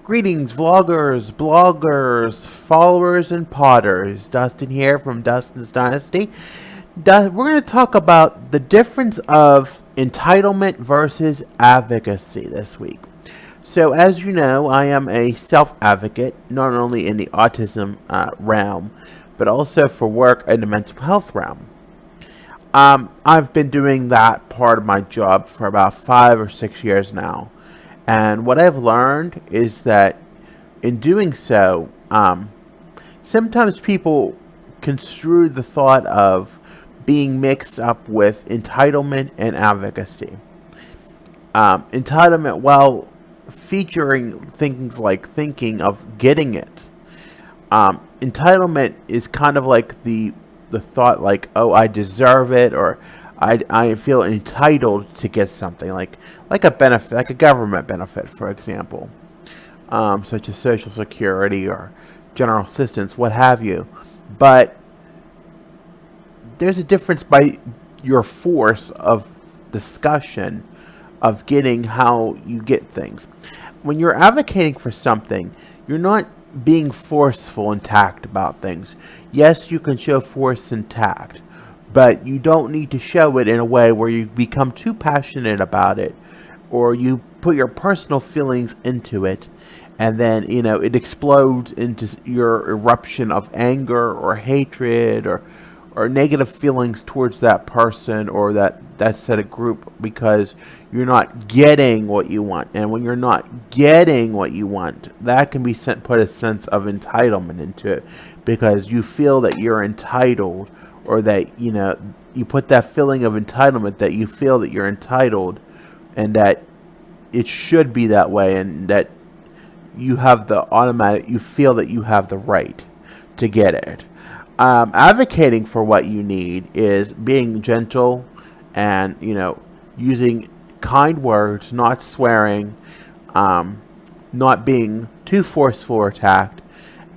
Greetings, vloggers, bloggers, followers, and potters. Dustin here from Dustin's Dynasty. We're going to talk about the difference of entitlement versus advocacy this week. So, as you know, I am a self-advocate, not only in the autism realm, but also for work in the mental health realm. I've been doing that part of my job for about 5 or 6 years now. And what I've learned is that in doing so, sometimes people construe the thought of being mixed up with entitlement and advocacy. Entitlement, while featuring things like thinking of getting it, entitlement is kind of like the thought like, oh, I deserve it, or I feel entitled to get something like a benefit, like a government benefit, for example, such as Social Security or general assistance, what have you. But there's a difference by your force of discussion of getting how you get things. When you're advocating for something, you're not being forceful and tact about things. Yes, you can show force and tact, but you don't need to show it in a way where you become too passionate about it, or you put your personal feelings into it, and then, it explodes into your eruption of anger or hatred or negative feelings towards that person or that set of group, because you're not getting what you want. And when you're not getting what you want, that can be put a sense of entitlement into it, because you feel that you're entitled, or that, you put that feeling of entitlement, that you feel that you're entitled and that it should be that way, and that you have you feel that you have the right to get it. Advocating for what you need is being gentle and, using kind words, not swearing, not being too forceful or attacked,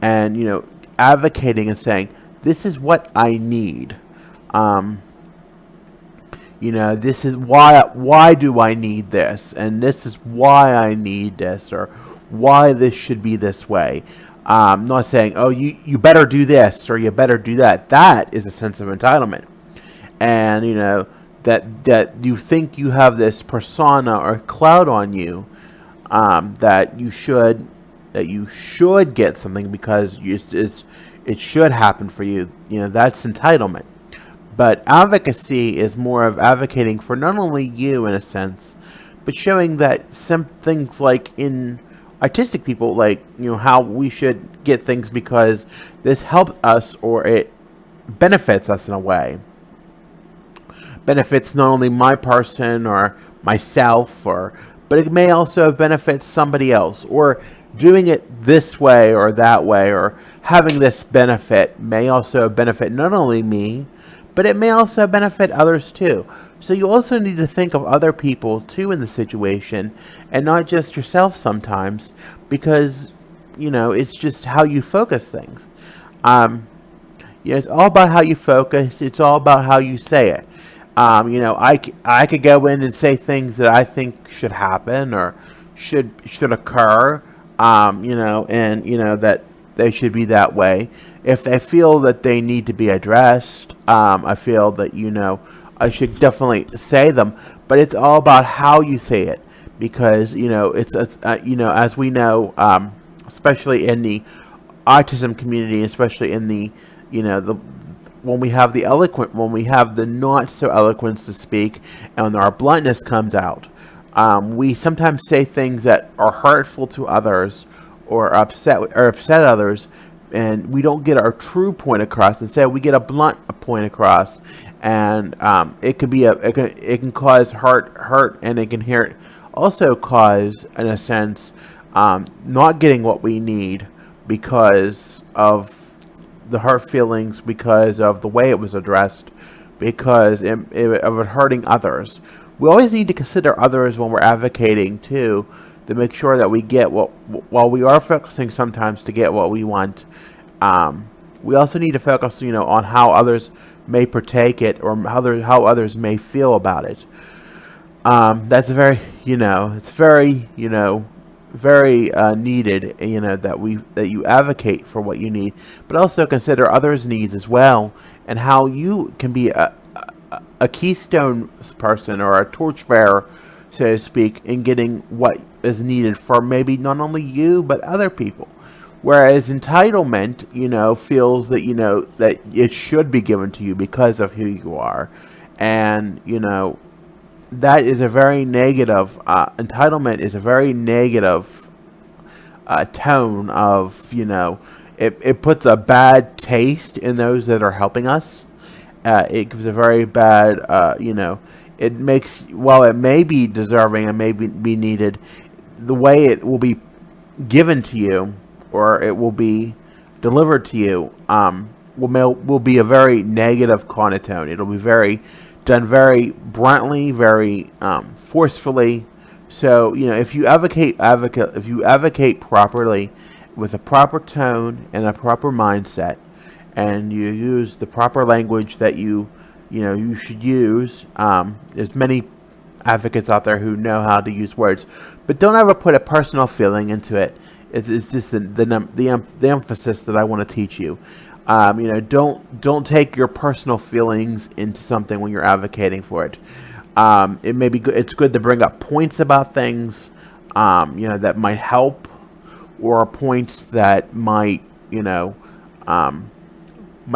and, advocating and saying, this is what I need. This is why do I need this? And this is why I need this, or why this should be this way. Not saying, oh, you better do this or you better do that. That is a sense of entitlement. And, that you think you have this persona or cloud on you, that you should get something because it should happen for you. That's entitlement. But advocacy is more of advocating for not only you in a sense, but showing that some things like in artistic people, like, how we should get things because this helps us or it benefits us in a way. Benefits not only my person or myself, but it may also benefit somebody else, or doing it this way or that way, or having this benefit may also benefit not only me, but it may also benefit others too. So you also need to think of other people too in the situation, and not just yourself sometimes, because, it's just how you focus things. It's all about how you focus. It's all about how you say it. I could go in and say things that I think should happen or should occur, that they should be that way. If I feel that they need to be addressed, I feel that, I should definitely say them. But it's all about how you say it, because, it's as we know, especially in the autism community, especially in the, when we have the eloquent, when we have the not so eloquence to speak, and when our bluntness comes out, we sometimes say things that are hurtful to others or upset others, and we don't get our true point across. Instead, we get a blunt point across, and it can cause hurt, and it can also cause, in a sense, not getting what we need because of the hurt feelings, because of the way it was addressed, because of it hurting others. We always need to consider others when we're advocating too, to make sure that we get while we are focusing sometimes to get what we want, we also need to focus, on how others may partake it, or how others may feel about it. That's very, it's very, very needed. That you advocate for what you need, but also consider others' needs as well, and how you can be a keystone person or a torchbearer, so to speak, in getting what is needed for maybe not only you but other people. Whereas entitlement, feels that that it should be given to you because of who you are, and that is a very negative. Entitlement is a very negative tone of it puts a bad taste in those that are helping us. It gives a very bad, it makes, while it may be deserving and may be needed, the way it will be given to you or it will be delivered to you will be a very negative connotation. It'll be done very bluntly, very forcefully. So if you advocate properly with a proper tone and a proper mindset, and you use the proper language that you should use. There's many advocates out there who know how to use words, but don't ever put a personal feeling into it. It's just the emphasis that I want to teach you. Don't take your personal feelings into something when you're advocating for it. It may be good. It's good to bring up points about things, that might help, or points that might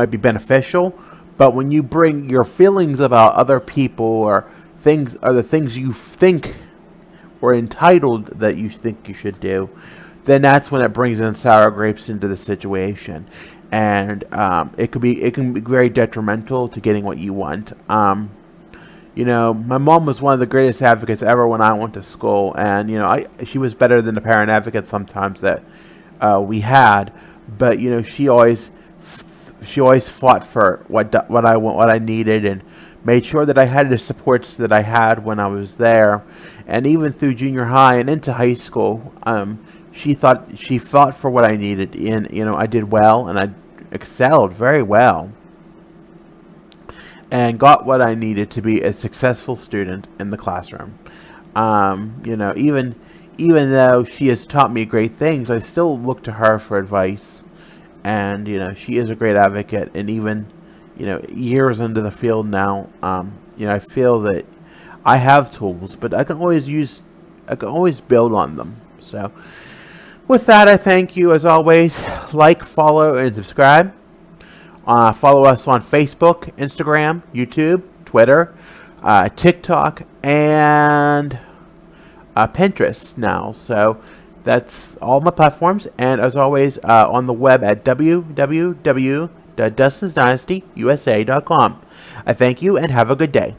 be beneficial. But when you bring your feelings about other people or the things you think or entitled that you think you should do, then that's when it brings in sour grapes into the situation, and it can be very detrimental to getting what you want. My mom was one of the greatest advocates ever when I went to school, and she was better than the parent advocate sometimes that we had, but she always fought for what I needed, and made sure that I had the supports that I had when I was there, and even through junior high and into high school. She fought for what I needed, and I did well, and I excelled very well, and got what I needed to be a successful student in the classroom. Even though she has taught me great things, I still look to her for advice. And she is a great advocate, and even years into the field now, I feel that I have tools, but I can always build on them. So with that, I thank you as always. Like, follow, and subscribe. Follow us on Facebook, Instagram, YouTube, Twitter, TikTok, and Pinterest now. So that's all my platforms, and as always, on the web at www.dustinsdynastyusa.com. I thank you and have a good day.